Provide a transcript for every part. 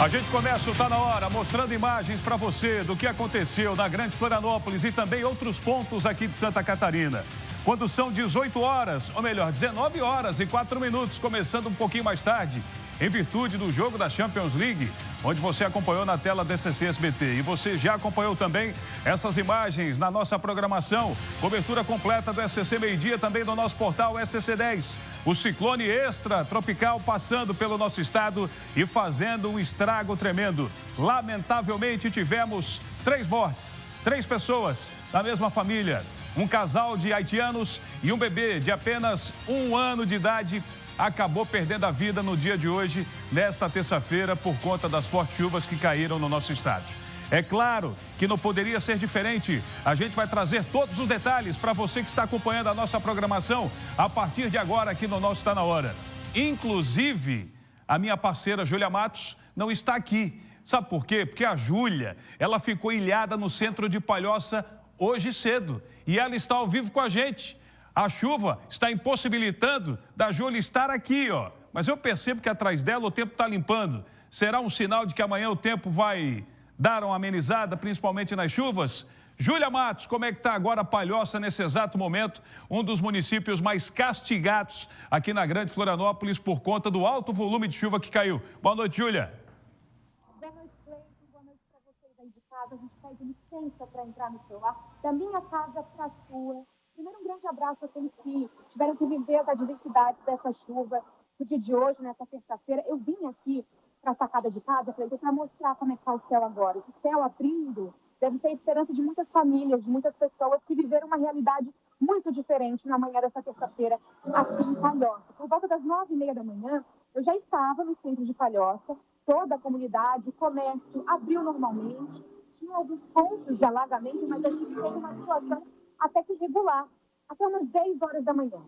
A gente começa o Tá Na Hora mostrando imagens para você do que aconteceu na Grande Florianópolis e também outros pontos aqui de Santa Catarina. Quando são 18 horas, ou melhor, 19 horas e 4 minutos, começando um pouquinho mais tarde, em virtude do jogo da Champions League, onde você acompanhou na tela da SCC SBT. E você já acompanhou também essas imagens na nossa programação. Cobertura completa do SCC Meio-Dia, também do nosso portal SCC10. O ciclone extratropical passando pelo nosso estado e fazendo um estrago tremendo. Lamentavelmente, tivemos 3 mortes, 3 pessoas da mesma família. Um casal de haitianos e um bebê de apenas 1 ano de idade acabou perdendo a vida no dia de hoje, nesta terça-feira, por conta das fortes chuvas que caíram no nosso estado. É claro que não poderia ser diferente. A gente vai trazer todos os detalhes para você que está acompanhando a nossa programação a partir de agora aqui no nosso Tá Na Hora. Inclusive, a minha parceira Júlia Matos não está aqui. Sabe por quê? Porque a Júlia, ela ficou ilhada no centro de Palhoça hoje cedo e ela está ao vivo com a gente. A chuva está impossibilitando da Júlia estar aqui, ó. Mas eu percebo que atrás dela o tempo está limpando. Será um sinal de que amanhã o tempo vai dar uma amenizada, principalmente nas chuvas? Júlia Matos, como é que está agora a Palhoça nesse exato momento? Um dos municípios mais castigados aqui na Grande Florianópolis por conta do alto volume de chuva que caiu. Boa noite, Júlia. Boa noite, Cleiton. Boa noite para vocês aí de casa. A gente pede licença para entrar no celular. Da minha casa para a sua. Primeiro, um grande abraço a todos que tiveram que viver as adversidades dessa chuva no dia de hoje, nessa terça-feira. Eu vim aqui para a sacada de casa, para mostrar como é que está o céu agora. O céu abrindo deve ser a esperança de muitas famílias, de muitas pessoas que viveram uma realidade muito diferente na manhã dessa terça-feira aqui em Palhoça. Por volta das 9h30 da manhã, eu já estava no centro de Palhoça, toda a comunidade, o comércio abriu normalmente, tinha alguns pontos de alagamento, mas a gente teve uma situação até que regular, até umas 10 horas da manhã.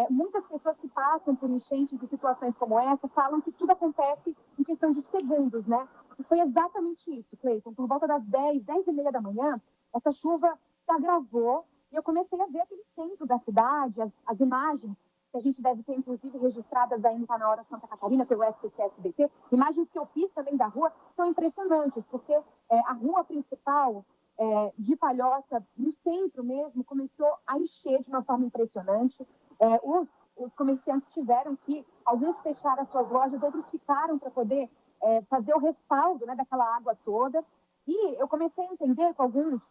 Muitas pessoas que passam por enchentes de situações como essa falam que tudo acontece em questão de segundos, né? E foi exatamente isso, Cleiton. Por volta das 10h30 da manhã, essa chuva se agravou e eu comecei a ver aquele centro da cidade, as imagens que a gente deve ter, inclusive, registradas aí no Tá Na Hora Santa Catarina, pelo SCC SBT. Imagens que eu fiz também da rua são impressionantes, porque a rua principal de Palhoça, no centro mesmo, começou a encher de uma forma impressionante. Os comerciantes tiveram que, alguns fecharam as suas lojas, outros ficaram para poder fazer o respaldo, né, daquela água toda. E eu comecei a entender com alguns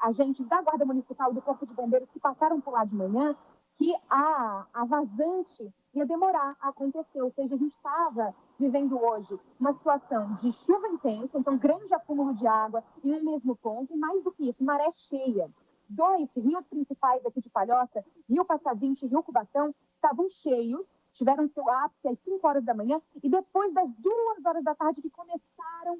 agentes da Guarda Municipal, do Corpo de Bombeiros, que passaram por lá de manhã, que a vazante ia demorar a acontecer. Ou seja, a gente estava vivendo hoje uma situação de chuva intensa, então grande acúmulo de água em um mesmo ponto, e mais do que isso, maré cheia. 2 rios principais aqui de Palhoça, Rio Passavinte e Rio Cubatão, estavam cheios, tiveram seu ápice às 5 horas da manhã, e depois das 2 horas da tarde que começaram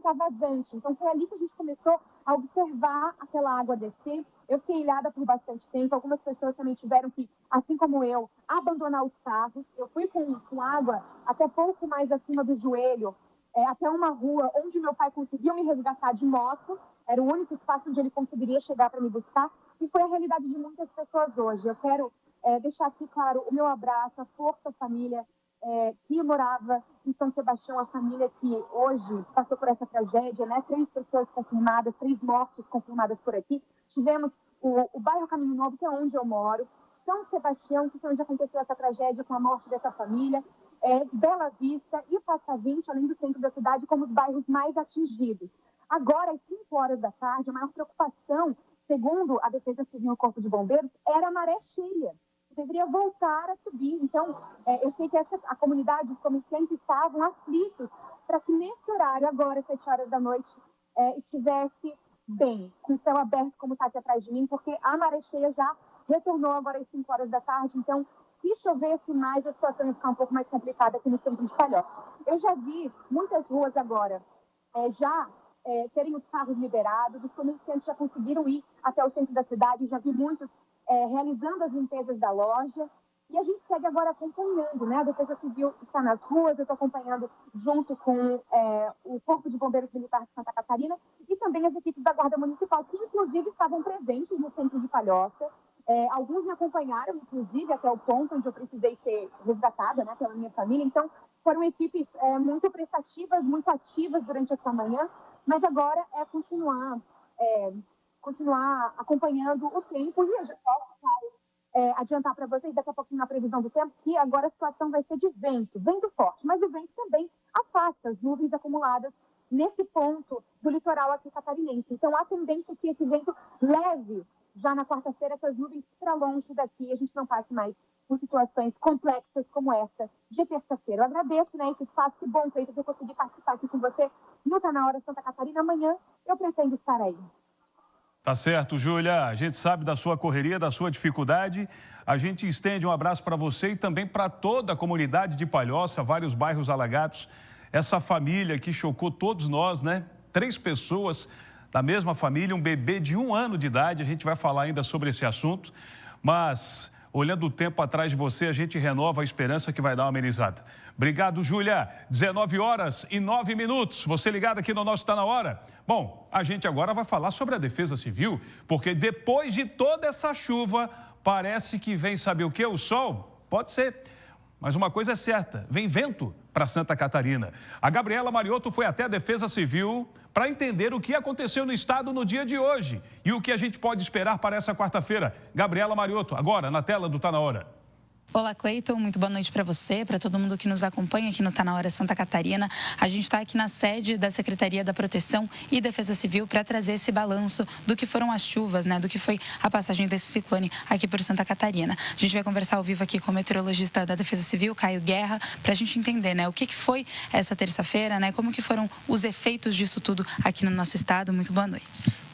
com a vazante. Então foi ali que a gente começou a observar aquela água descer. Eu fiquei ilhada por bastante tempo, algumas pessoas também tiveram que, assim como eu, abandonar os carros. Eu fui com água até pouco mais acima do joelho, até uma rua onde meu pai conseguiu me resgatar de moto. Era o único espaço onde ele conseguiria chegar para me buscar. E foi a realidade de muitas pessoas hoje. Eu quero deixar aqui, claro, o meu abraço, a força, família que morava em São Sebastião, a família que hoje passou por essa tragédia, né? 3 pessoas confirmadas, 3 mortes confirmadas por aqui. Tivemos o bairro Caminho Novo, que é onde eu moro, São Sebastião, que foi onde aconteceu essa tragédia com a morte dessa família, Bela Vista e Passavinte, além do centro da cidade, como os bairros mais atingidos. Agora, às 5 horas da tarde, a maior preocupação, segundo a Defesa Civil e o Corpo de Bombeiros, era a maré cheia. Deveria voltar a subir. Então, eu sei que a comunidade, os comerciantes estavam aflitos para que nesse horário, agora, 7 horas da noite, estivesse bem, com o céu aberto, como está aqui atrás de mim, porque a maré cheia já retornou agora às 5 horas da tarde. Então, se chovesse mais, a situação ia ficar um pouco mais complicada aqui no centro de Palhoça. Eu já vi muitas ruas agora terem os carros liberados, os comerciantes já conseguiram ir até o centro da cidade, já vi muitos realizando as limpezas da loja, e a gente segue agora acompanhando, né? A Defesa Civil está nas ruas, eu estou acompanhando junto com o Corpo de Bombeiros Militar de Santa Catarina e também as equipes da Guarda Municipal, que inclusive estavam presentes no centro de Palhoça. Alguns me acompanharam, inclusive, até o ponto onde eu precisei ser resgatada, né, pela minha família. Então, foram equipes muito prestativas, muito ativas durante essa manhã, mas agora é continuar acompanhando o tempo e eu já posso adiantar para vocês daqui a pouquinho na previsão do tempo que agora a situação vai ser de vento forte, mas o vento também afasta as nuvens acumuladas nesse ponto do litoral aqui catarinense. Então, a tendência é que esse vento leve já na quarta-feira essas nuvens para longe daqui, a gente não passe mais por situações complexas como essa de terça-feira. Eu agradeço, esse espaço, que bom, Cleiton, que eu consegui participar aqui com você no Tá Na Hora Santa Catarina. Amanhã eu pretendo estar aí. Tá certo, Júlia. A gente sabe da sua correria, da sua dificuldade. A gente estende um abraço para você e também para toda a comunidade de Palhoça, vários bairros alagados. Essa família que chocou todos nós, 3 pessoas da mesma família, um bebê de 1 ano de idade. A gente vai falar ainda sobre esse assunto, mas olhando o tempo atrás de você, a gente renova a esperança que vai dar uma amenizada. Obrigado, Júlia. 19h09. Você ligado aqui no nosso Tá Na Hora? Bom, a gente agora vai falar sobre a Defesa Civil, porque depois de toda essa chuva, parece que vem, sabe o quê? O sol? Pode ser. Mas uma coisa é certa, vem vento para Santa Catarina. A Gabriela Mariotto foi até a Defesa Civil para entender o que aconteceu no estado no dia de hoje e o que a gente pode esperar para essa quarta-feira. Gabriela Mariotto, agora na tela do Tá Na Hora. Olá, Cleiton, muito boa noite para você, para todo mundo que nos acompanha aqui no Tá Na Hora Santa Catarina. A gente está aqui na sede da Secretaria da Proteção e Defesa Civil para trazer esse balanço do que foram as chuvas, do que foi a passagem desse ciclone aqui por Santa Catarina. A gente vai conversar ao vivo aqui com o meteorologista da Defesa Civil, Caio Guerra, para a gente entender, o que foi essa terça-feira, como que foram os efeitos disso tudo aqui no nosso estado. Muito boa noite.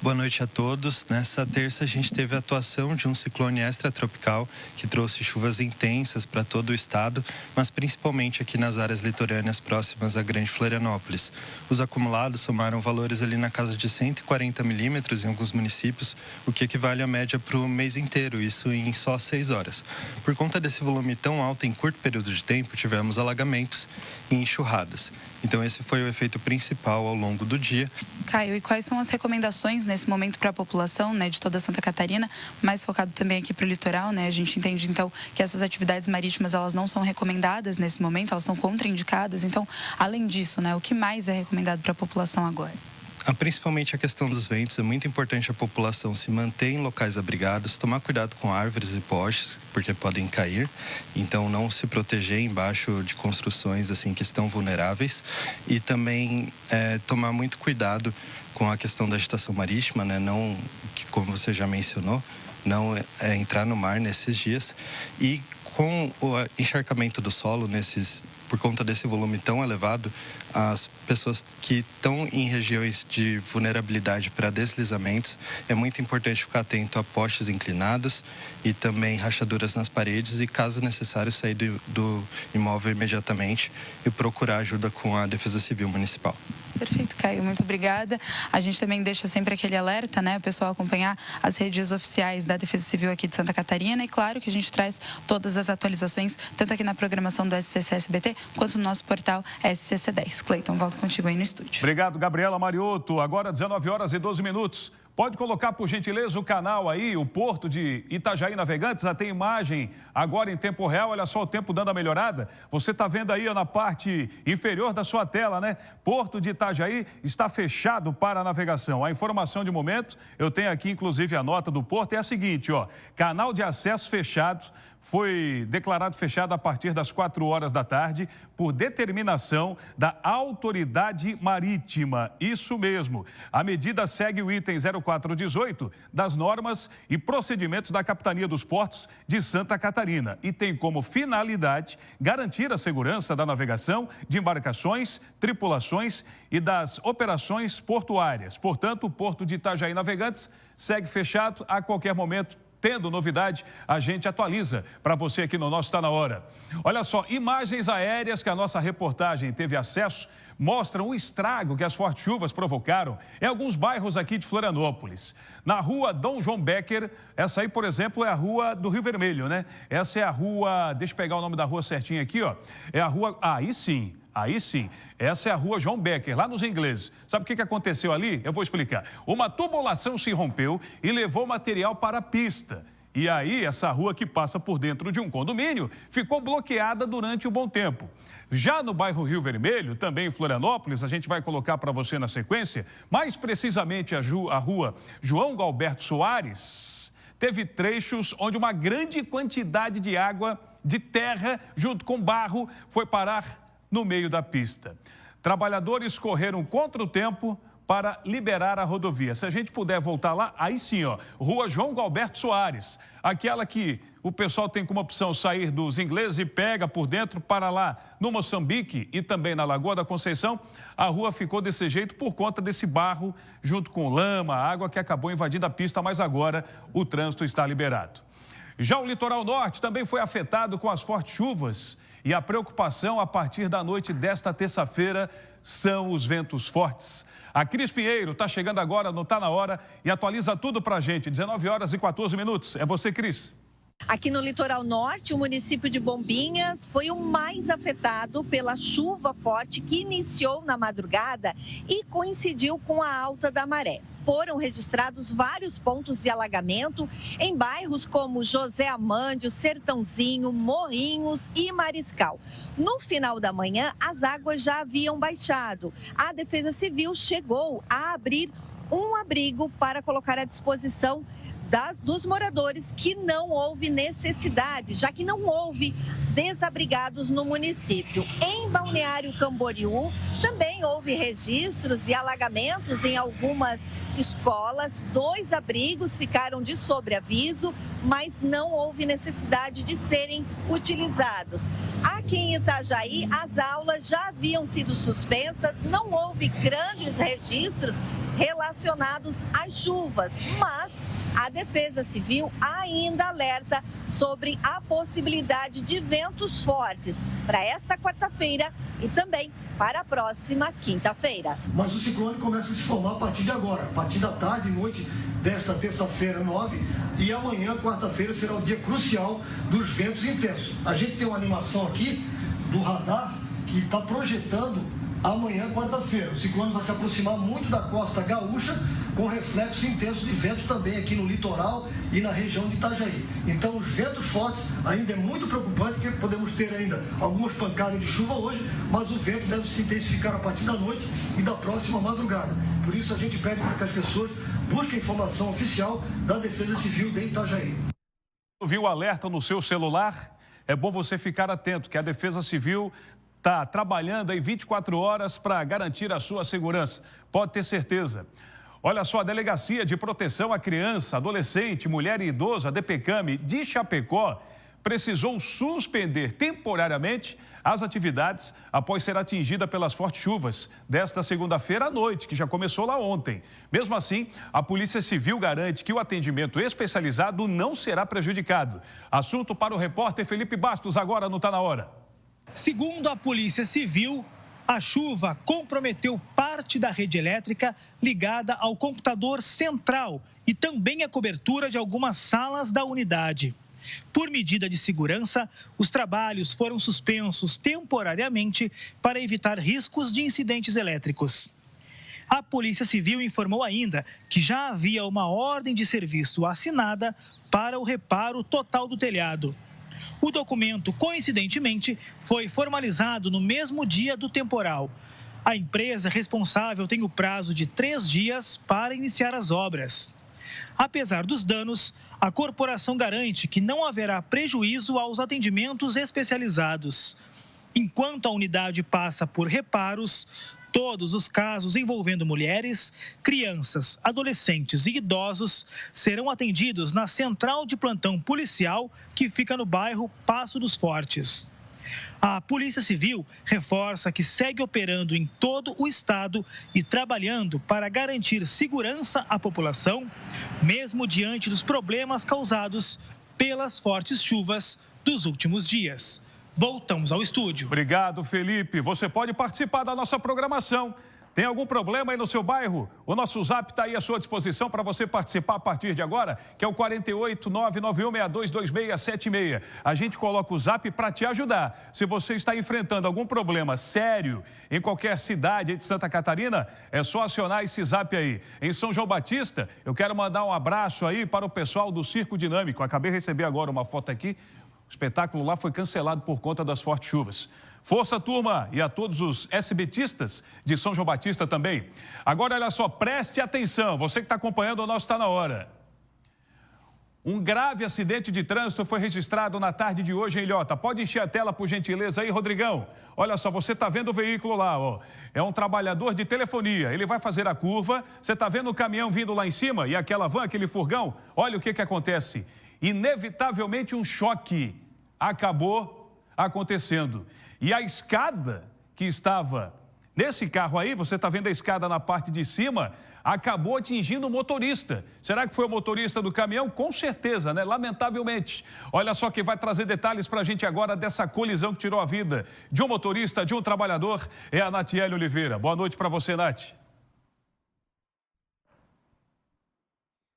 Boa noite a todos. Nessa terça a gente teve a atuação de um ciclone extratropical que trouxe chuvas intensas para todo o estado, mas principalmente aqui nas áreas litorâneas próximas à Grande Florianópolis. Os acumulados somaram valores ali na casa de 140 milímetros em alguns municípios, o que equivale à média para o mês inteiro, isso em só 6 horas. Por conta desse volume tão alto em curto período de tempo, tivemos alagamentos e enxurradas. Então esse foi o efeito principal ao longo do dia. Caio, e quais são as recomendações nesse momento para a população, de toda Santa Catarina, mais focado também aqui para o litoral, A gente entende, então, que essas atividades marítimas, elas não são recomendadas nesse momento, elas são contraindicadas. Então, além disso, o que mais é recomendado para a população agora? Principalmente a questão dos ventos, é muito importante a população se manter em locais abrigados, tomar cuidado com árvores e postes, porque podem cair, então não se proteger embaixo de construções assim que estão vulneráveis e também tomar muito cuidado com a questão da agitação marítima, não, que como você já mencionou, não entrar no mar nesses dias e com o encharcamento do solo por conta desse volume tão elevado, as pessoas que estão em regiões de vulnerabilidade para deslizamentos, é muito importante ficar atento a postes inclinados e também rachaduras nas paredes e, caso necessário, sair do imóvel imediatamente e procurar ajuda com a Defesa Civil Municipal. Perfeito, Caio. Muito obrigada. A gente também deixa sempre aquele alerta, o pessoal acompanhar as redes oficiais da Defesa Civil aqui de Santa Catarina. E claro que a gente traz todas as atualizações, tanto aqui na programação do SCC-SBT, quanto no nosso portal SCC10. Cleiton, volto contigo aí no estúdio. Obrigado, Gabriela Mariotto. Agora 19h12. Pode colocar, por gentileza, o canal aí, o Porto de Itajaí Navegantes. Já tem imagem agora em tempo real. Olha só o tempo dando a melhorada. Você está vendo aí na parte inferior da sua tela, Porto de Itajaí está fechado para a navegação. A informação de momento, eu tenho aqui inclusive a nota do Porto, é a seguinte, canal de acesso fechado. Foi declarado fechado a partir das 4 horas da tarde por determinação da Autoridade Marítima. Isso mesmo. A medida segue o item 0418 das normas e procedimentos da Capitania dos Portos de Santa Catarina e tem como finalidade garantir a segurança da navegação de embarcações, tripulações e das operações portuárias. Portanto, o Porto de Itajaí Navegantes segue fechado a qualquer momento. Tendo novidade, a gente atualiza para você aqui no nosso Tá Na Hora. Olha só, imagens aéreas que a nossa reportagem teve acesso mostram o estrago que as fortes chuvas provocaram em alguns bairros aqui de Florianópolis. Na rua Dom João Becker, essa aí, por exemplo, é a rua do Rio Vermelho, Essa é a rua, deixa eu pegar o nome da rua certinho aqui, É a rua, aí sim, essa é a rua João Becker, lá nos ingleses. Sabe o que aconteceu ali? Eu vou explicar. Uma tubulação se rompeu e levou material para a pista. E aí, essa rua que passa por dentro de um condomínio ficou bloqueada durante um bom tempo. Já no bairro Rio Vermelho, também em Florianópolis, a gente vai colocar para você na sequência, mais precisamente a rua João Galberto Soares, teve trechos onde uma grande quantidade de água, de terra, junto com barro, foi parar no meio da pista. Trabalhadores correram contra o tempo para liberar a rodovia. Se a gente puder voltar lá, aí sim, ó, Rua João Galberto Soares, aquela que o pessoal tem como opção sair dos Ingleses e pega por dentro para lá no Moçambique e também na Lagoa da Conceição, a rua ficou desse jeito por conta desse barro, junto com lama, água que acabou invadindo a pista, mas agora o trânsito está liberado. Já o litoral norte também foi afetado com as fortes chuvas e a preocupação a partir da noite desta terça-feira são os ventos fortes. A Cris Pinheiro está chegando agora no Tá Na Hora e atualiza tudo para a gente. 19 horas e 14 minutos. É você, Cris. Aqui no litoral norte, o município de Bombinhas foi o mais afetado pela chuva forte que iniciou na madrugada e coincidiu com a alta da maré. Foram registrados vários pontos de alagamento em bairros como José Amândio, Sertãozinho, Morrinhos e Mariscal. No final da manhã, as águas já haviam baixado. A Defesa Civil chegou a abrir um abrigo para colocar à disposição dos moradores que não houve necessidade, já que não houve desabrigados no município. Em Balneário Camboriú, também houve registros de alagamentos em algumas escolas. 2 abrigos ficaram de sobreaviso, mas não houve necessidade de serem utilizados. Aqui em Itajaí, as aulas já haviam sido suspensas, não houve grandes registros relacionados às chuvas, mas a Defesa Civil ainda alerta sobre a possibilidade de ventos fortes para esta quarta-feira e também para a próxima quinta-feira. Mas o ciclone começa a se formar a partir de agora, a partir da tarde e noite desta terça-feira, 9, e amanhã, quarta-feira, será o dia crucial dos ventos intensos. A gente tem uma animação aqui do radar que está projetando amanhã, quarta-feira. O ciclone vai se aproximar muito da costa gaúcha, com reflexos intensos de vento também aqui no litoral e na região de Itajaí. Então, os ventos fortes ainda é muito preocupante, porque podemos ter ainda algumas pancadas de chuva hoje, mas o vento deve se intensificar a partir da noite e da próxima madrugada. Por isso, a gente pede para que as pessoas busquem informação oficial da Defesa Civil de Itajaí. Viu o alerta no seu celular? É bom você ficar atento, que a Defesa Civil está trabalhando aí 24 horas para garantir a sua segurança. Pode ter certeza. Olha só, a Delegacia de Proteção à Criança, Adolescente, Mulher e Idoso, a DPCAM de Chapecó, precisou suspender temporariamente as atividades após ser atingida pelas fortes chuvas desta segunda-feira à noite, que já começou lá ontem. Mesmo assim, a Polícia Civil garante que o atendimento especializado não será prejudicado. Assunto para o repórter Felipe Bastos, agora no Tá Na Hora. Segundo a Polícia Civil, a chuva comprometeu parte da rede elétrica ligada ao computador central e também a cobertura de algumas salas da unidade. Por medida de segurança, os trabalhos foram suspensos temporariamente para evitar riscos de incidentes elétricos. A Polícia Civil informou ainda que já havia uma ordem de serviço assinada para o reparo total do telhado. O documento, coincidentemente, foi formalizado no mesmo dia do temporal. A empresa responsável tem o prazo de 3 dias para iniciar as obras. Apesar dos danos, a corporação garante que não haverá prejuízo aos atendimentos especializados. Enquanto a unidade passa por reparos, todos os casos envolvendo mulheres, crianças, adolescentes e idosos serão atendidos na central de plantão policial que fica no bairro Passo dos Fortes. A Polícia Civil reforça que segue operando em todo o estado e trabalhando para garantir segurança à população, mesmo diante dos problemas causados pelas fortes chuvas dos últimos dias. Voltamos ao estúdio. Obrigado, Felipe. Você pode participar da nossa programação. Tem algum problema aí no seu bairro? O nosso zap está aí à sua disposição para você participar a partir de agora, que é o 48991622676. A gente coloca o zap para te ajudar. Se você está enfrentando algum problema sério em qualquer cidade de Santa Catarina, é só acionar esse zap aí. Em São João Batista, eu quero mandar um abraço aí para o pessoal do Circo Dinâmico. Acabei de receber agora uma foto aqui. O espetáculo lá foi cancelado por conta das fortes chuvas. Força, turma, e a todos os SBTistas de São João Batista também. Agora, olha só, preste atenção, você que está acompanhando o nosso Tá Na Hora. Um grave acidente de trânsito foi registrado na tarde de hoje em Ilhota. Pode encher a tela, por gentileza, aí, Rodrigão. Olha só, você está vendo o veículo lá, ó. É um trabalhador de telefonia. Ele vai fazer a curva, você está vendo o caminhão vindo lá em cima e aquela van, aquele furgão. Olha o que acontece. Inevitavelmente, um choque acabou acontecendo. E a escada que estava nesse carro aí, você está vendo a escada na parte de cima, acabou atingindo o motorista. Será que foi o motorista do caminhão? Com certeza, né? Lamentavelmente. Olha só quem vai trazer detalhes para a gente agora dessa colisão que tirou a vida de um motorista, de um trabalhador, é a Natiele Oliveira. Boa noite para você, Nath.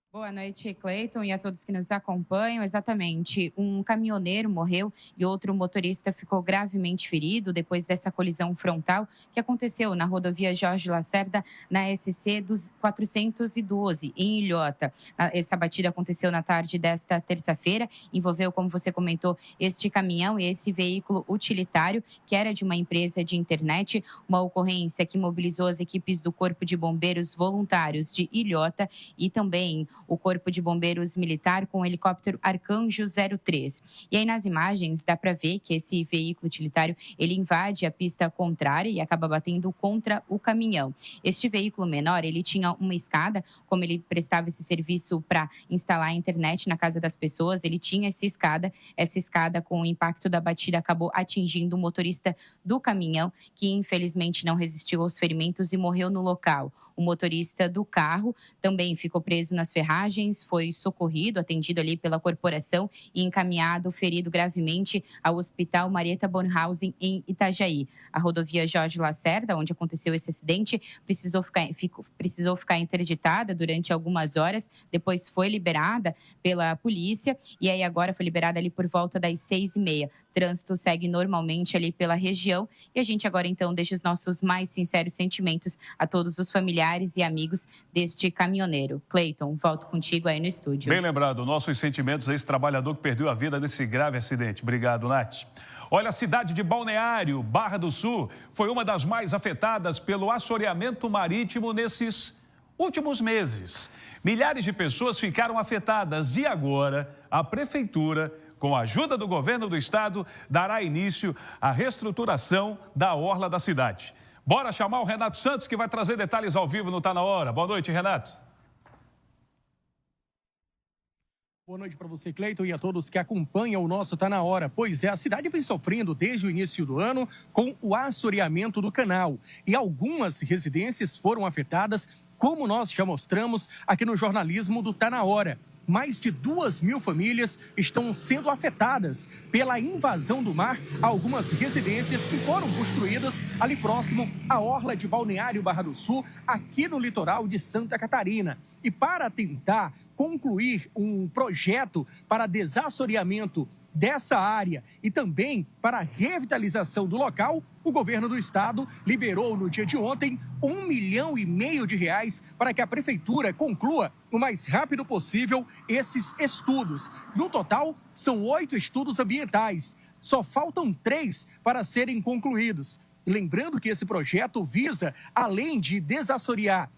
Boa noite, Cleiton, e a todos que nos acompanham. Exatamente, um caminhoneiro morreu e outro motorista ficou gravemente ferido depois dessa colisão frontal que aconteceu na rodovia Jorge Lacerda, na SC 412, em Ilhota. Essa batida aconteceu na tarde desta terça-feira, envolveu, como você comentou, este caminhão e esse veículo utilitário, que era de uma empresa de internet, uma ocorrência que mobilizou as equipes do Corpo de Bombeiros Voluntários de Ilhota e também o Corpo de Bombeiros Militar com o helicóptero Arcanjo 03. E aí nas imagens dá para ver que esse veículo utilitário, ele invade a pista contrária e acaba batendo contra o caminhão. Este veículo menor, ele tinha uma escada, como ele prestava esse serviço para instalar a internet na casa das pessoas, ele tinha essa escada com o impacto da batida acabou atingindo o motorista do caminhão, que infelizmente não resistiu aos ferimentos e morreu no local. O motorista do carro também ficou preso nas ferragens, foi socorrido, atendido ali pela corporação e encaminhado, ferido gravemente, ao Hospital Marieta Bornhausen, em Itajaí. A rodovia Jorge Lacerda, onde aconteceu esse acidente, precisou ficar interditada durante algumas horas, depois foi liberada pela polícia e aí agora foi liberada ali por volta das 6h30. Trânsito segue normalmente ali pela região e a gente agora então deixa os nossos mais sinceros sentimentos a todos os familiares e amigos deste caminhoneiro. Cleiton, volto contigo aí no estúdio. Bem lembrado, nossos sentimentos a esse trabalhador que perdeu a vida nesse grave acidente. Obrigado, Nath. Olha, a cidade de Balneário, Barra do Sul, foi uma das mais afetadas pelo assoreamento marítimo nesses últimos meses. Milhares de pessoas ficaram afetadas e agora a prefeitura, com a ajuda do governo do estado, dará início à reestruturação da orla da cidade. Bora chamar o Renato Santos, que vai trazer detalhes ao vivo no Tá Na Hora. Boa noite, Renato. Boa noite para você, Cleiton, e a todos que acompanham o nosso Tá Na Hora. Pois é, a cidade vem sofrendo desde o início do ano com o assoreamento do canal. E algumas residências foram afetadas, como nós já mostramos aqui no jornalismo do Tá Na Hora. Mais de 2.000 famílias estão sendo afetadas pela invasão do mar a algumas residências que foram construídas ali próximo à orla de Balneário Barra do Sul, aqui no litoral de Santa Catarina. E para tentar concluir um projeto para desassoreamento dessa área e também para a revitalização do local, o governo do estado liberou no dia de ontem R$1,5 milhão para que a prefeitura conclua o mais rápido possível esses estudos. No total, são 8 estudos ambientais. Só faltam 3 para serem concluídos. Lembrando que esse projeto visa, além de desassorear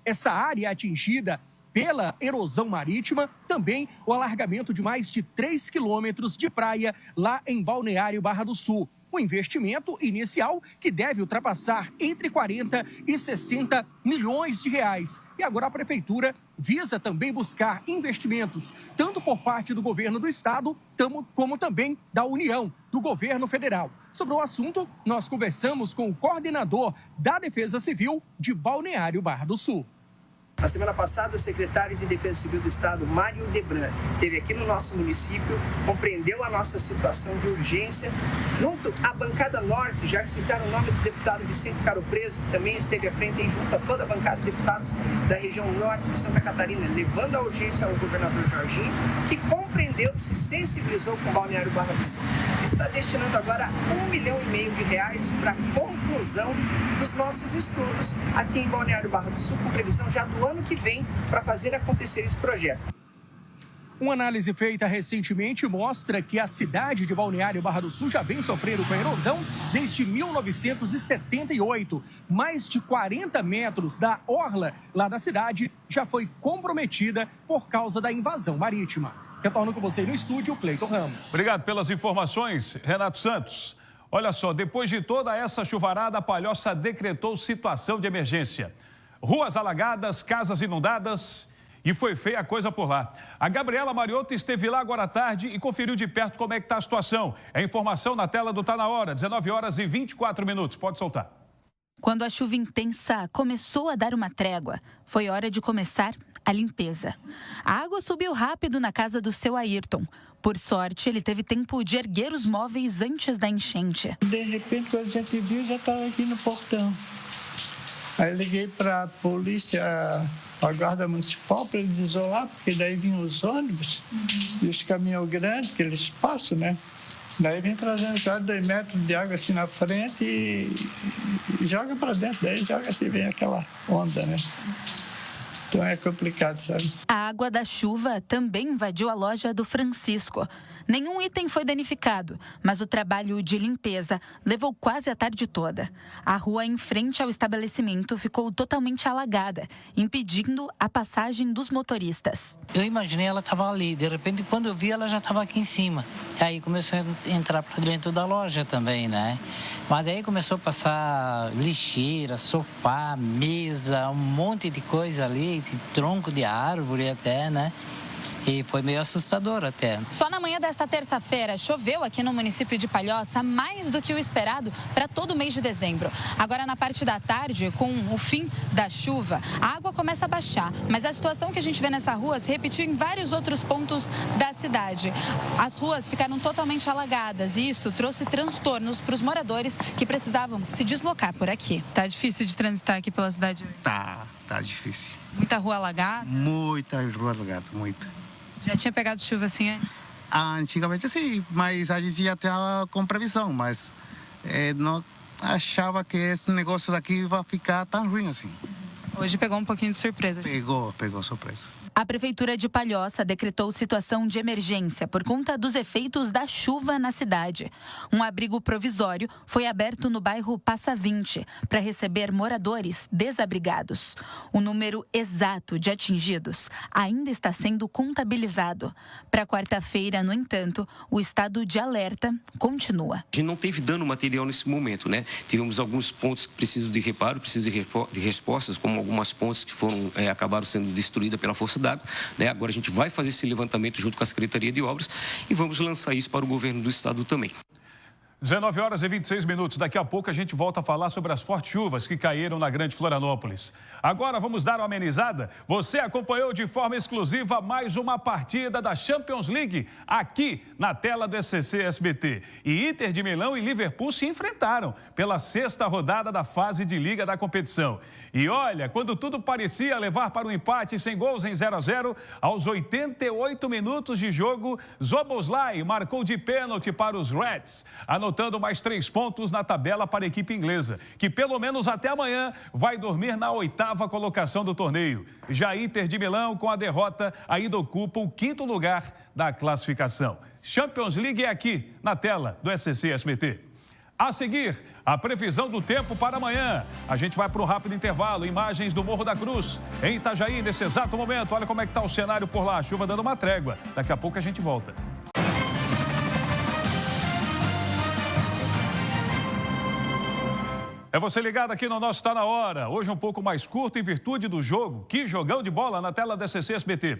essa área atingida pela erosão marítima, também o alargamento de mais de 3 quilômetros de praia lá em Balneário Barra do Sul. Um investimento inicial que deve ultrapassar entre 40 e 60 milhões de reais. E agora a prefeitura visa também buscar investimentos, tanto por parte do governo do estado, como também da União, do governo federal. Sobre o assunto, nós conversamos com o coordenador da Defesa Civil de Balneário Barra do Sul. Na semana passada, o secretário de Defesa Civil do Estado, Mário Debran, esteve aqui no nosso município, compreendeu a nossa situação de urgência. Junto à bancada norte, já citaram o nome do deputado Vicente Caro Preso, que também esteve à frente e junto a toda a bancada de deputados da região norte de Santa Catarina, levando a urgência ao governador Jorginho, que compreendeu, se sensibilizou com o Balneário Barra do Sul. Está destinando agora R$1,5 milhão para a conclusão dos nossos estudos aqui em Balneário Barra do Sul, com previsão já do ano que vem para fazer acontecer esse projeto. Uma análise feita recentemente mostra que a cidade de Balneário Barra do Sul já vem sofrendo com erosão desde 1978. Mais de 40 metros da orla lá da cidade já foi comprometida por causa da invasão marítima. Retorno com você no estúdio, Cleiton Ramos. Obrigado pelas informações, Renato Santos. Olha só, depois de toda essa chuvarada, a Palhoça decretou situação de emergência. Ruas alagadas, casas inundadas e foi feia a coisa por lá. A Gabriela Mariotto esteve lá agora à tarde e conferiu de perto como é que está a situação. É informação na tela do Tá Na Hora, 19 horas e 24 minutos. Pode soltar. Quando a chuva intensa começou a dar uma trégua, foi hora de começar a limpeza. A água subiu rápido na casa do seu Ayrton. Por sorte, ele teve tempo de erguer os móveis antes da enchente. De repente, quando a gente viu, já estava aqui no portão. Aí liguei para a polícia, a guarda municipal, para eles isolar, porque daí vinham os ônibus e os caminhões grandes, que eles passam, né? Daí vem trazendo quase 2 metros de água assim na frente e joga para dentro, daí joga assim, vem aquela onda, né? Então é complicado, sabe? A água da chuva também invadiu a loja do Francisco. Nenhum item foi danificado, mas o trabalho de limpeza levou quase a tarde toda. A rua em frente ao estabelecimento ficou totalmente alagada, impedindo a passagem dos motoristas. Eu imaginei ela estava ali, de repente quando eu vi ela já estava aqui em cima. Aí começou a entrar para dentro da loja também, né? Mas aí começou a passar lixeira, sofá, mesa, um monte de coisa ali, de tronco de árvore até, né? E foi meio assustador até. Só na manhã desta terça-feira choveu aqui no município de Palhoça mais do que o esperado para todo o mês de dezembro. Agora, na parte da tarde, com o fim da chuva, a água começa a baixar. Mas a situação que a gente vê nessa rua se repetiu em vários outros pontos da cidade. As ruas ficaram totalmente alagadas e isso trouxe transtornos para os moradores que precisavam se deslocar por aqui. Tá difícil de transitar aqui pela cidade? Tá difícil. Muita rua alagada? Muita rua alagada, muita. Já tinha pegado chuva assim, é? Antigamente sim, mas a gente já estava com previsão, mas não achava que esse negócio daqui vai ficar tão ruim assim. Hoje pegou um pouquinho de surpresa. Pegou surpresa. A Prefeitura de Palhoça decretou situação de emergência por conta dos efeitos da chuva na cidade. Um abrigo provisório foi aberto no bairro Passa 20 para receber moradores desabrigados. O número exato de atingidos ainda está sendo contabilizado. Para quarta-feira, no entanto, o estado de alerta continua. A gente não teve dano material nesse momento, né? Tivemos alguns pontos que precisam de reparo, precisam de respostas, como algumas pontes que acabaram sendo destruídas pela força d'água. Né? Agora a gente vai fazer esse levantamento junto com a Secretaria de Obras e vamos lançar isso para o governo do estado também. 19 horas e 26 minutos. Daqui a pouco a gente volta a falar sobre as fortes chuvas que caíram na Grande Florianópolis. Agora vamos dar uma amenizada. Você acompanhou de forma exclusiva mais uma partida da Champions League aqui na tela do SCC SBT. E Inter de Milão e Liverpool se enfrentaram pela 6ª rodada da fase de liga da competição. E olha, quando tudo parecia levar para um empate sem gols em 0-0, aos 88 minutos de jogo, Szoboszlai marcou de pênalti para os Reds, anotando mais 3 pontos na tabela para a equipe inglesa, que pelo menos até amanhã vai dormir na 8ª colocação do torneio. Já Inter de Milão, com a derrota, ainda ocupa o 5º lugar da classificação. Champions League é aqui, na tela do SCC SBT. A seguir, a previsão do tempo para amanhã. A gente vai para um rápido intervalo. Imagens do Morro da Cruz, em Itajaí, nesse exato momento. Olha como é que está o cenário por lá. A chuva dando uma trégua. Daqui a pouco a gente volta. É você ligado aqui no nosso Tá Na Hora. Hoje um pouco mais curto em virtude do jogo. Que jogão de bola na tela da SCC SBT.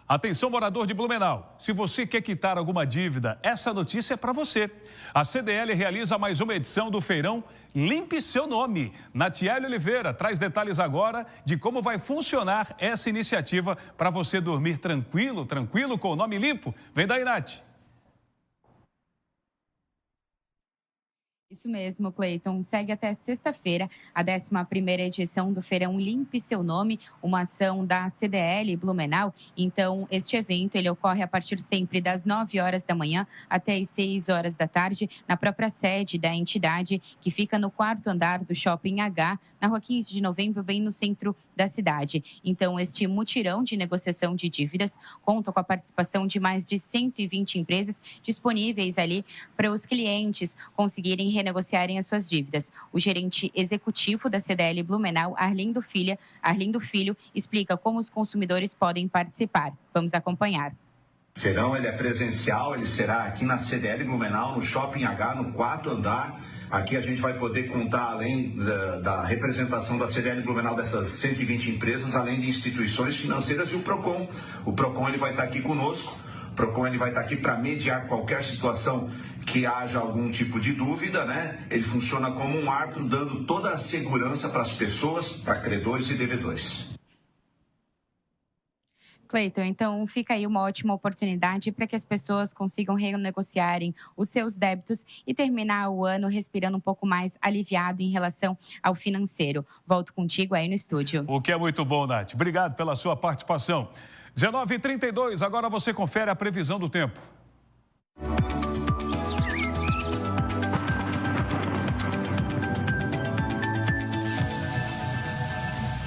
Atenção, morador de Blumenau. Se você quer quitar alguma dívida, essa notícia é para você. A CDL realiza mais uma edição do feirão Limpe Seu Nome. Natiele Oliveira traz detalhes agora de como vai funcionar essa iniciativa para você dormir tranquilo com o nome limpo. Vem daí, Nath. Isso mesmo, Cleiton. Segue até sexta-feira a 11ª edição do Feirão Limpe Seu Nome, uma ação da CDL Blumenau. Então, este evento ele ocorre a partir sempre das 9 horas da manhã até as 6 horas da tarde, na própria sede da entidade, que fica no 4º andar do Shopping H, na Rua 15 de Novembro, bem no centro da cidade. Então, este mutirão de negociação de dívidas conta com a participação de mais de 120 empresas disponíveis ali para os clientes conseguirem renegociarem as suas dívidas. O gerente executivo da CDL Blumenau, Arlindo Filho, explica como os consumidores podem participar. Vamos acompanhar. O feirão ele é presencial, ele será aqui na CDL Blumenau, no Shopping H, no 4º andar. Aqui a gente vai poder contar, além da representação da CDL Blumenau, dessas 120 empresas, além de instituições financeiras e o PROCON. O PROCON ele vai estar aqui conosco. O PROCON ele vai estar aqui para mediar qualquer situação que haja algum tipo de dúvida, né? Ele funciona como um árbitro, dando toda a segurança para as pessoas, para credores e devedores. Cleiton, então fica aí uma ótima oportunidade para que as pessoas consigam renegociarem os seus débitos e terminar o ano respirando um pouco mais aliviado em relação ao financeiro. Volto contigo aí no estúdio. O que é muito bom, Nath. Obrigado pela sua participação. 19h32, agora você confere a previsão do tempo.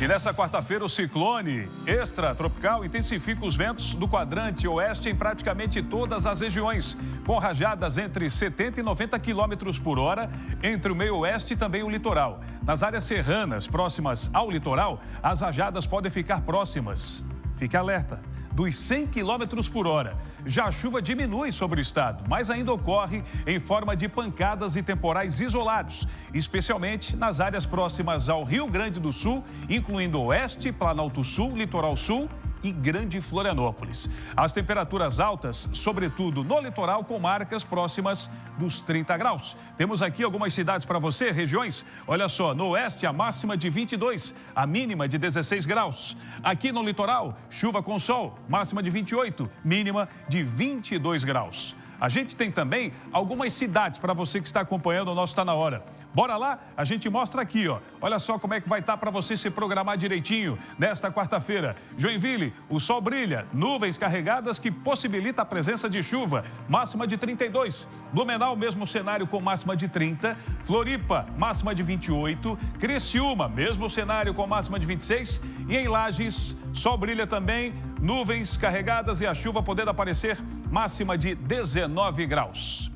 E nessa quarta-feira, o ciclone extratropical intensifica os ventos do quadrante oeste em praticamente todas as regiões, com rajadas entre 70 e 90 km por hora entre o meio oeste e também o litoral. Nas áreas serranas próximas ao litoral, as rajadas podem ficar próximas. Fique alerta, dos 100 km por hora. Já a chuva diminui sobre o estado, mas ainda ocorre em forma de pancadas e temporais isolados, especialmente nas áreas próximas ao Rio Grande do Sul, incluindo Oeste, Planalto Sul, Litoral Sul e Grande Florianópolis. As temperaturas altas, sobretudo no litoral, com marcas próximas dos 30 graus. Temos aqui algumas cidades para você, regiões. Olha só, no oeste a máxima de 22, a mínima de 16 graus. Aqui no litoral, chuva com sol, máxima de 28, mínima de 22 graus. A gente tem também algumas cidades para você que está acompanhando o nosso Tá Na Hora. Bora lá? A gente mostra aqui, ó. Olha só como é que vai estar para você se programar direitinho nesta quarta-feira. Joinville, o sol brilha, nuvens carregadas que possibilita a presença de chuva, máxima de 32. Blumenau, mesmo cenário com máxima de 30. Floripa, máxima de 28. Criciúma, mesmo cenário com máxima de 26. E em Lages, sol brilha também, nuvens carregadas e a chuva podendo aparecer, máxima de 19 graus.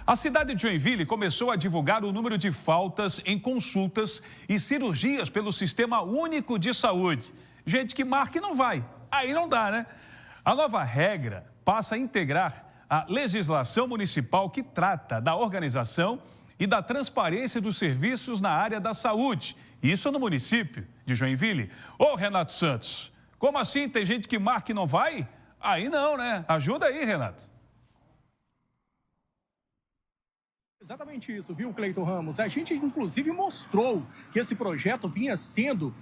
A cidade de Joinville começou a divulgar o número de faltas em consultas e cirurgias pelo Sistema Único de Saúde. Gente que marca e não vai, aí não dá, né? A nova regra passa a integrar a legislação municipal que trata da organização e da transparência dos serviços na área da saúde. Isso no município de Joinville. Ô, Renato Santos, como assim? Tem gente que marca e não vai? Aí não, né? Ajuda aí, Renato. Exatamente isso, viu, Cleiton Ramos? A gente, inclusive, mostrou que esse projeto vinha sendo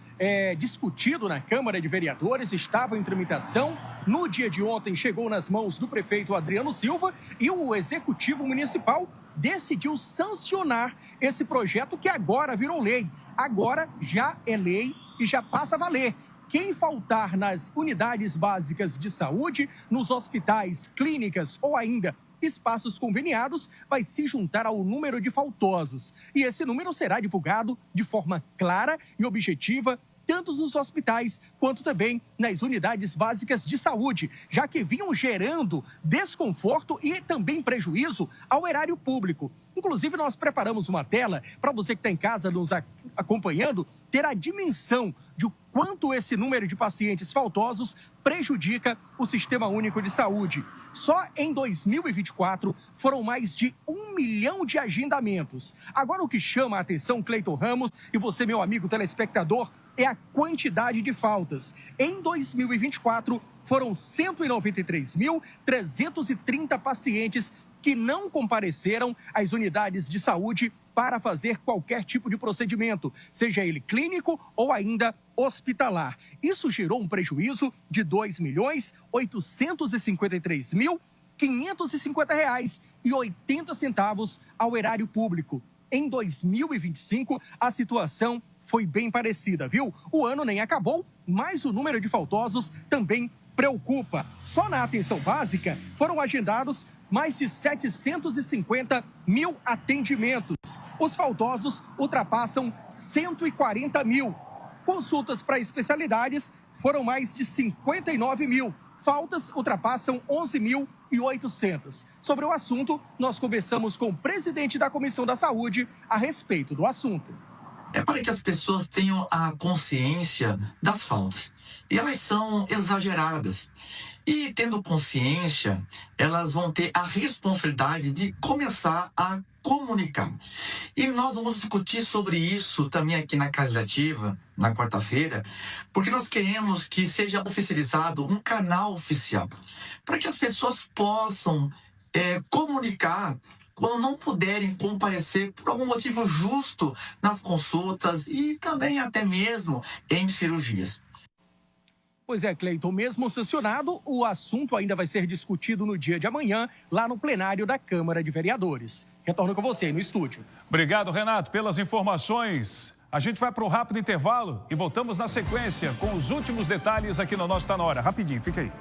discutido na Câmara de Vereadores, estava em tramitação. No dia de ontem, chegou nas mãos do prefeito Adriano Silva e o Executivo Municipal decidiu sancionar esse projeto que agora virou lei. Agora já é lei e já passa a valer. Quem faltar nas unidades básicas de saúde, nos hospitais, clínicas ou ainda espaços conveniados, vai se juntar ao número de faltosos. E esse número será divulgado de forma clara e objetiva, tanto nos hospitais quanto também nas unidades básicas de saúde, já que vinham gerando desconforto e também prejuízo ao erário público. Inclusive, nós preparamos uma tela para você que está em casa nos acompanhando ter a dimensão de quanto esse número de pacientes faltosos prejudica o Sistema Único de Saúde. Só em 2024 foram mais de 1 milhão de agendamentos. Agora, o que chama a atenção, Cleiton Ramos, e você, meu amigo telespectador, é a quantidade de faltas. Em 2024, foram 193.330 pacientes que não compareceram às unidades de saúde para fazer qualquer tipo de procedimento, seja ele clínico ou ainda hospitalar. Isso gerou um prejuízo de R$ 2.853.550,80 ao erário público. Em 2025, a situação foi bem parecida, viu? O ano nem acabou, mas o número de faltosos também preocupa. Só na atenção básica foram agendados mais de 750 mil atendimentos. Os faltosos ultrapassam 140 mil. Consultas para especialidades foram mais de 59 mil. Faltas ultrapassam 11.800. Sobre o assunto, nós conversamos com o presidente da Comissão da Saúde a respeito do assunto. É para que as pessoas tenham a consciência das faltas. E elas são exageradas. E tendo consciência, elas vão ter a responsabilidade de começar a comunicar. E nós vamos discutir sobre isso também aqui na Casa Legislativa, na quarta-feira, porque nós queremos que seja oficializado um canal oficial, para que as pessoas possam comunicar quando não puderem comparecer por algum motivo justo nas consultas e também até mesmo em cirurgias. Pois é, Cleiton, mesmo sancionado, o assunto ainda vai ser discutido no dia de amanhã, lá no plenário da Câmara de Vereadores. Retorno com você aí no estúdio. Obrigado, Renato, pelas informações. A gente vai para um rápido intervalo e voltamos na sequência com os últimos detalhes aqui no nosso Tá Na Hora. Rapidinho, fica aí.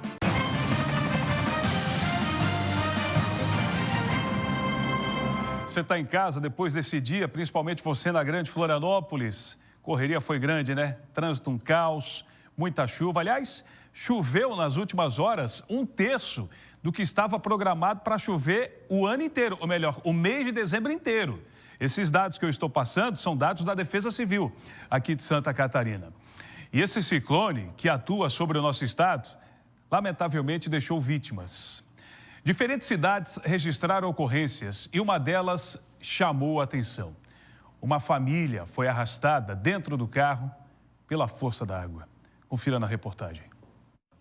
Você está em casa depois desse dia, principalmente você na Grande Florianópolis. Correria foi grande, né? Trânsito um caos, muita chuva. Aliás, choveu nas últimas horas 1/3 do que estava programado para chover o ano inteiro, ou melhor, o mês de dezembro inteiro. Esses dados que eu estou passando são dados da Defesa Civil aqui de Santa Catarina. E esse ciclone que atua sobre o nosso estado, lamentavelmente deixou vítimas. Diferentes cidades registraram ocorrências e uma delas chamou a atenção. Uma família foi arrastada dentro do carro pela força da água. Confira na reportagem.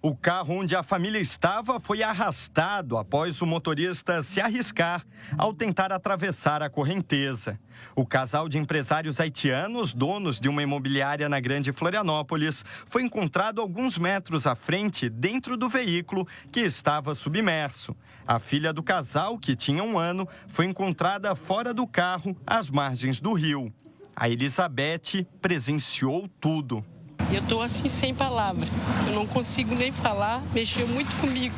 O carro onde a família estava foi arrastado após o motorista se arriscar ao tentar atravessar a correnteza. O casal de empresários haitianos, donos de uma imobiliária na Grande Florianópolis, foi encontrado alguns metros à frente dentro do veículo que estava submerso. A filha do casal, que tinha 1 ano, foi encontrada fora do carro às margens do rio. A Elizabeth presenciou tudo. Eu estou assim sem palavra, eu não consigo nem falar, mexeu muito comigo,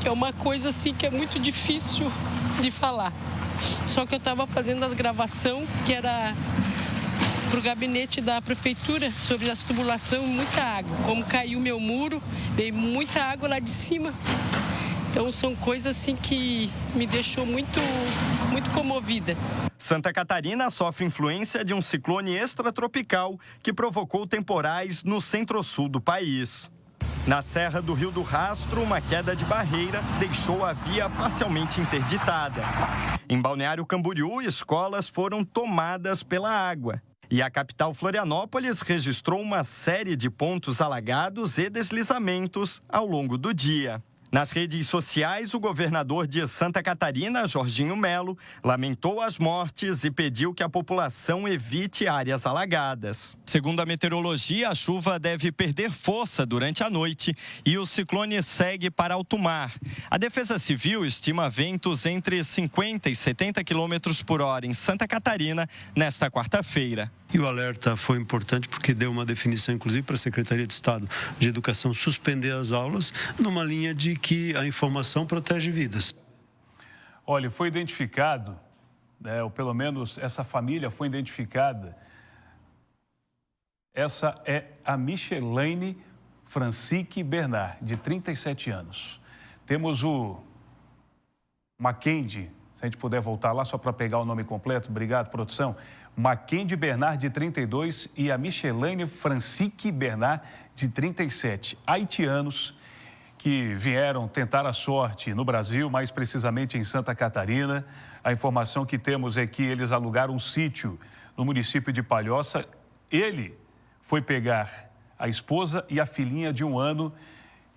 que é uma coisa assim que é muito difícil de falar. Só que eu estava fazendo as gravações, que era para o gabinete da prefeitura, sobre as tubulações, muita água. Como caiu meu muro, veio muita água lá de cima. Então são coisas assim que me deixou muito comovida. Santa Catarina sofre influência de um ciclone extratropical que provocou temporais no centro-sul do país. Na Serra do Rio do Rastro, uma queda de barreira deixou a via parcialmente interditada. Em Balneário Camboriú, escolas foram tomadas pela água. E a capital Florianópolis registrou uma série de pontos alagados e deslizamentos ao longo do dia. Nas redes sociais, o governador de Santa Catarina, Jorginho Melo, lamentou as mortes e pediu que a população evite áreas alagadas. Segundo a meteorologia, a chuva deve perder força durante a noite e o ciclone segue para alto mar. A Defesa Civil estima ventos entre 50 e 70 quilômetros por hora em Santa Catarina nesta quarta-feira. E o alerta foi importante porque deu uma definição, inclusive, para a Secretaria de Estado de Educação suspender as aulas numa linha de que a informação protege vidas. Olha, foi identificado, ou pelo menos essa família foi identificada. Essa é a Michelaine Francique Bernard, de 37 anos. Temos o Mackenzie, se a gente puder voltar lá só para pegar o nome completo. Obrigado, produção. Mackenzie Bernard, de 32, e a Michelaine Francique Bernard, de 37. Haitianos que vieram tentar a sorte no Brasil, mais precisamente em Santa Catarina. A informação que temos é que eles alugaram um sítio no município de Palhoça. Ele foi pegar a esposa e a filhinha de 1 ano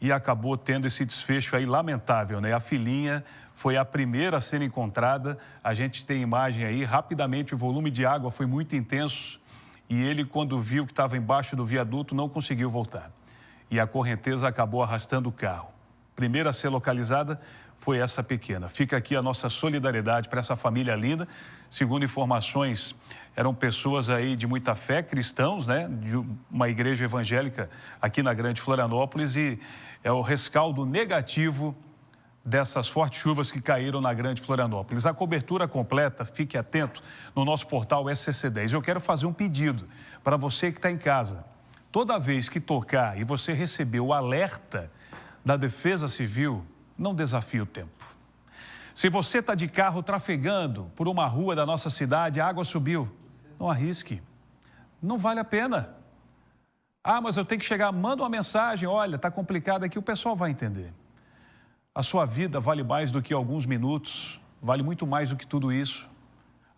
e acabou tendo esse desfecho aí lamentável, né? A filhinha foi a primeira a ser encontrada. A gente tem imagem aí, rapidamente o volume de água foi muito intenso e ele, quando viu que estava embaixo do viaduto, não conseguiu voltar. E a correnteza acabou arrastando o carro. Primeira a ser localizada foi essa pequena. Fica aqui a nossa solidariedade para essa família linda. Segundo informações, eram pessoas aí de muita fé, cristãos, né? De uma igreja evangélica aqui na Grande Florianópolis, e é o rescaldo negativo dessas fortes chuvas que caíram na Grande Florianópolis. A cobertura completa, fique atento, no nosso portal SCC10. Eu quero fazer um pedido para você que está em casa. Toda vez que tocar e você receber o alerta da Defesa Civil, não desafie o tempo. Se você está de carro trafegando por uma rua da nossa cidade, a água subiu, não arrisque. Não vale a pena. Ah, mas eu tenho que chegar, manda uma mensagem, olha, está complicado aqui, o pessoal vai entender. A sua vida vale mais do que alguns minutos, vale muito mais do que tudo isso.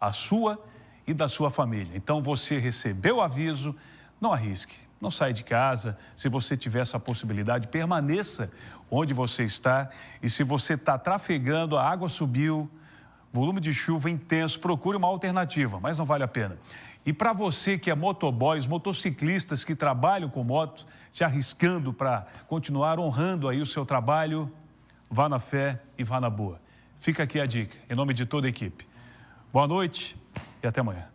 A sua e da sua família. Então, você recebeu o aviso, não arrisque. Não saia de casa. Se você tiver essa possibilidade, permaneça onde você está. E se você está trafegando, a água subiu, volume de chuva intenso, procure uma alternativa, mas não vale a pena. E para você que é motoboy, os motociclistas que trabalham com moto, se arriscando para continuar honrando aí o seu trabalho, vá na fé e vá na boa. Fica aqui a dica, em nome de toda a equipe. Boa noite e até amanhã.